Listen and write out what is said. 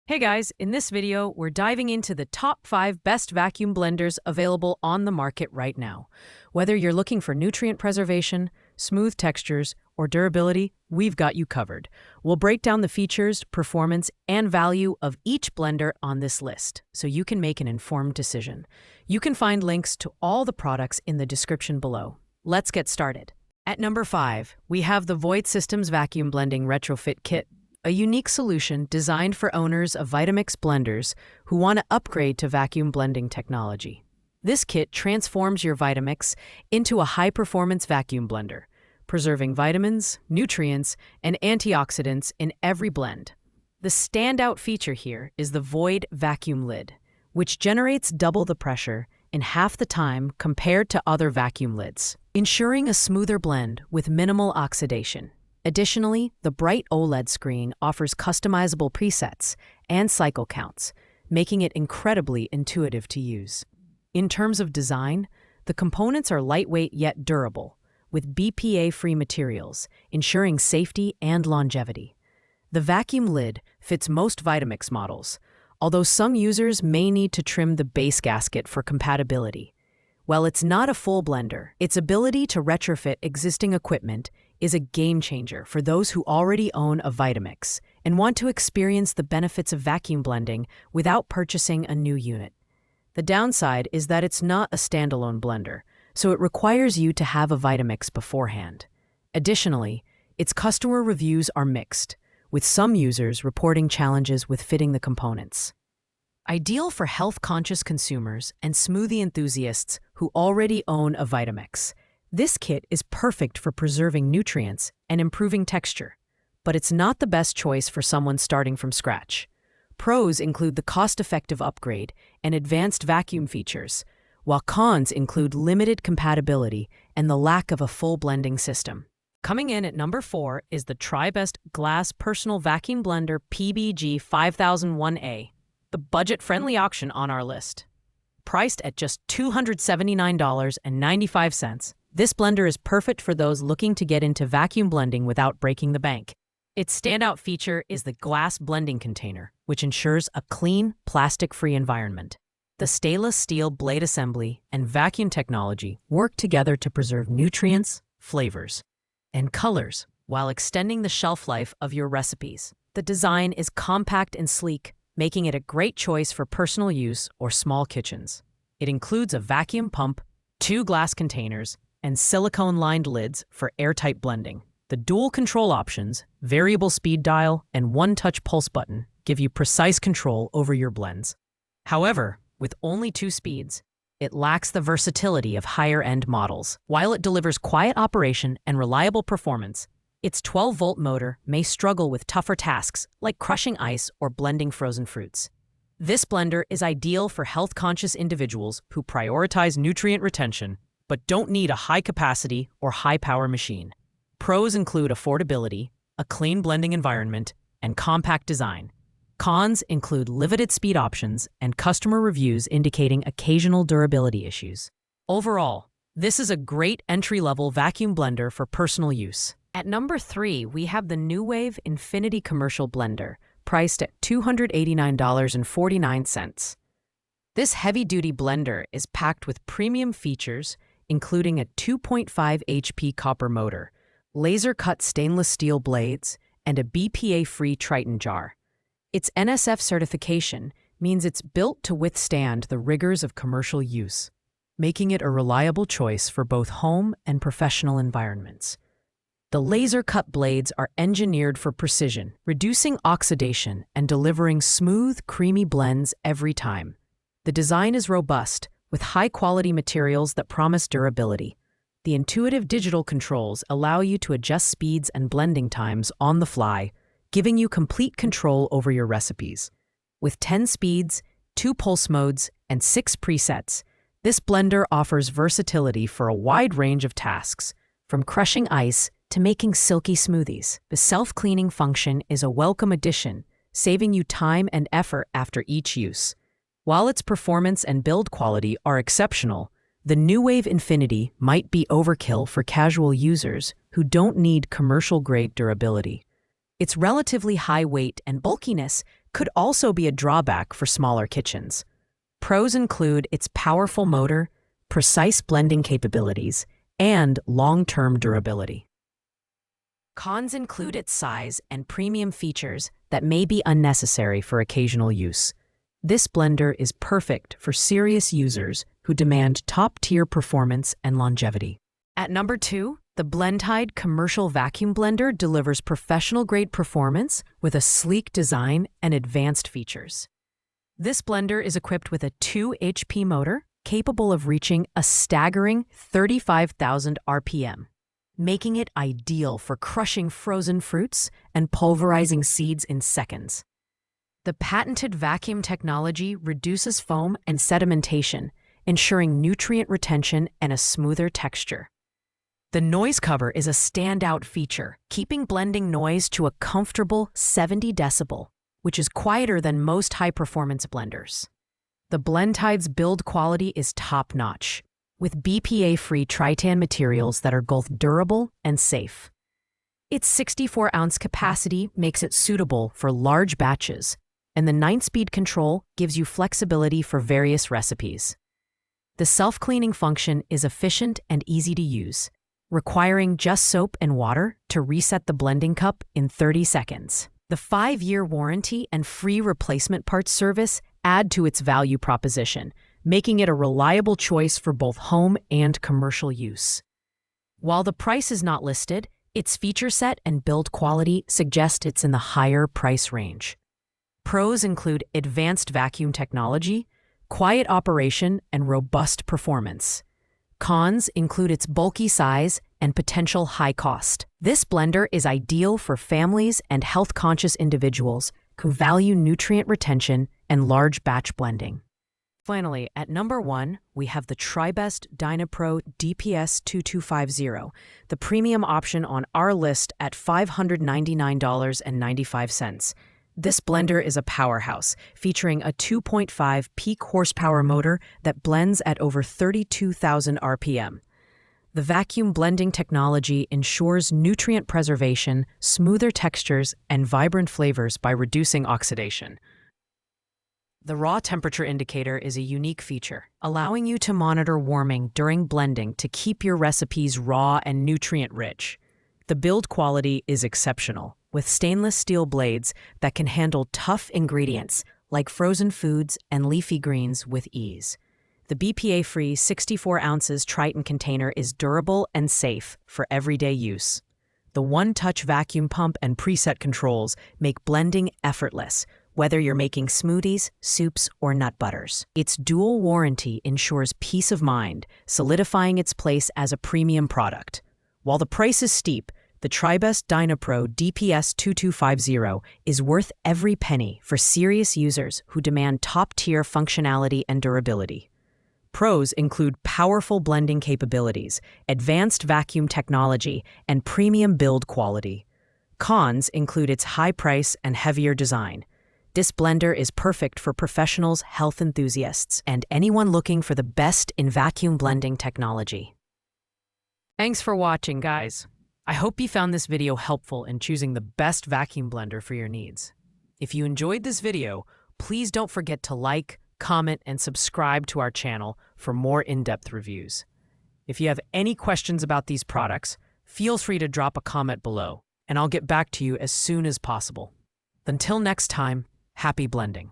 Hey guys, in this video, we're diving into the top 5 best vacuum blenders available on the market right now. Whether you're looking for nutrient preservation, smooth textures, or durability, we've got you covered. We'll break down the features, performance, and value of each blender on this list so you can make an informed decision. You can find links to all the products in the description below. Let's get started. At number 5, we have the Void Systems Vacuum Blending Retrofit Kit, a unique solution designed for owners of Vitamix blenders who want to upgrade to vacuum blending technology. This kit transforms your Vitamix into a high-performance vacuum blender, preserving vitamins, nutrients, and antioxidants in every blend. The standout feature here is the Void vacuum lid, which generates double the pressure in half the time compared to other vacuum lids, ensuring a smoother blend with minimal oxidation. Additionally, the bright OLED screen offers customizable presets and cycle counts, making it incredibly intuitive to use. In terms of design, the components are lightweight yet durable, with BPA-free materials, ensuring safety and longevity. The vacuum lid fits most Vitamix models, although some users may need to trim the base gasket for compatibility. While it's not a full blender, its ability to retrofit existing equipment is a game changer for those who already own a Vitamix and want to experience the benefits of vacuum blending without purchasing a new unit. The downside is that it's not a standalone blender, so it requires you to have a Vitamix beforehand. Additionally, its customer reviews are mixed, with some users reporting challenges with fitting the components. Ideal for health-conscious consumers and smoothie enthusiasts who already own a Vitamix, this kit is perfect for preserving nutrients and improving texture, but it's not the best choice for someone starting from scratch. Pros include the cost-effective upgrade and advanced vacuum features, while cons include limited compatibility and the lack of a full blending system. Coming in at number 4 is the Tribest Glass Personal Vacuum Blender PBG 5001A, the budget-friendly option on our list. Priced at just $279.95, this blender is perfect for those looking to get into vacuum blending without breaking the bank. Its standout feature is the glass blending container, which ensures a clean, plastic-free environment. The stainless steel blade assembly and vacuum technology work together to preserve nutrients, flavors, and colors while extending the shelf life of your recipes. The design is compact and sleek, making it a great choice for personal use or small kitchens. It includes a vacuum pump, 2 glass containers, and silicone-lined lids for airtight blending. The dual control options, variable speed dial, and one-touch pulse button give you precise control over your blends. However, with only 2 speeds, it lacks the versatility of higher-end models. While it delivers quiet operation and reliable performance, its 12-volt motor may struggle with tougher tasks like crushing ice or blending frozen fruits. This blender is ideal for health-conscious individuals who prioritize nutrient retention but don't need a high-capacity or high-power machine. Pros include affordability, a clean blending environment, and compact design. Cons include limited speed options and customer reviews indicating occasional durability issues. Overall, this is a great entry-level vacuum blender for personal use. At number 3, we have the Nuwave Infinity Commercial Blender, priced at $289.49. This heavy-duty blender is packed with premium features, including a 2.5 HP copper motor, laser-cut stainless steel blades, and a BPA-free Triton jar. Its NSF certification means it's built to withstand the rigors of commercial use, making it a reliable choice for both home and professional environments. The laser-cut blades are engineered for precision, reducing oxidation and delivering smooth, creamy blends every time. The design is robust, with high-quality materials that promise durability. The intuitive digital controls allow you to adjust speeds and blending times on the fly, giving you complete control over your recipes. With 10 speeds, 2 pulse modes, and 6 presets, this blender offers versatility for a wide range of tasks, from crushing ice to making silky smoothies. The self-cleaning function is a welcome addition, saving you time and effort after each use. While its performance and build quality are exceptional, the Nuwave Infinity might be overkill for casual users who don't need commercial-grade durability. Its relatively high weight and bulkiness could also be a drawback for smaller kitchens. Pros include its powerful motor, precise blending capabilities, and long-term durability. Cons include its size and premium features that may be unnecessary for occasional use. This blender is perfect for serious users who demand top-tier performance and longevity. At number 2, the Blendtide Commercial Vacuum Blender delivers professional-grade performance with a sleek design and advanced features. This blender is equipped with a 2 HP motor capable of reaching a staggering 35,000 RPM, making it ideal for crushing frozen fruits and pulverizing seeds in seconds. The patented vacuum technology reduces foam and sedimentation, ensuring nutrient retention and a smoother texture. The noise cover is a standout feature, keeping blending noise to a comfortable 70 decibel, which is quieter than most high-performance blenders. The Blendtide's build quality is top-notch, with BPA-free tritan materials that are both durable and safe. Its 64-ounce capacity makes it suitable for large batches, and the 9-speed control gives you flexibility for various recipes. The self-cleaning function is efficient and easy to use, requiring just soap and water to reset the blending cup in 30 seconds. The 5-year warranty and free replacement parts service add to its value proposition, making it a reliable choice for both home and commercial use. While the price is not listed, its feature set and build quality suggest it's in the higher price range. Pros include advanced vacuum technology, quiet operation, and robust performance. Cons include its bulky size and potential high cost. This blender is ideal for families and health-conscious individuals who value nutrient retention and large batch blending. Finally, at number 1, we have the Tribest DynaPro DPS-2250, the premium option on our list at $599.95. This blender is a powerhouse, featuring a 2.5 peak horsepower motor that blends at over 32,000 RPM. The vacuum blending technology ensures nutrient preservation, smoother textures, and vibrant flavors by reducing oxidation. The raw temperature indicator is a unique feature, allowing you to monitor warming during blending to keep your recipes raw and nutrient-rich. The build quality is exceptional, with stainless steel blades that can handle tough ingredients like frozen foods and leafy greens with ease. The BPA-free 64 ounces Triton container is durable and safe for everyday use. The one-touch vacuum pump and preset controls make blending effortless, whether you're making smoothies, soups, or nut butters. Its dual warranty ensures peace of mind, solidifying its place as a premium product. While the price is steep, the Tribest DynaPro DPS-2250 is worth every penny for serious users who demand top-tier functionality and durability. Pros include powerful blending capabilities, advanced vacuum technology, and premium build quality. Cons include its high price and heavier design. This blender is perfect for professionals, health enthusiasts, and anyone looking for the best in vacuum blending technology. Thanks for watching, guys. I hope you found this video helpful in choosing the best vacuum blender for your needs. If you enjoyed this video, please don't forget to like, comment, and subscribe to our channel for more in-depth reviews. If you have any questions about these products, feel free to drop a comment below, and I'll get back to you as soon as possible. Until next time, happy blending.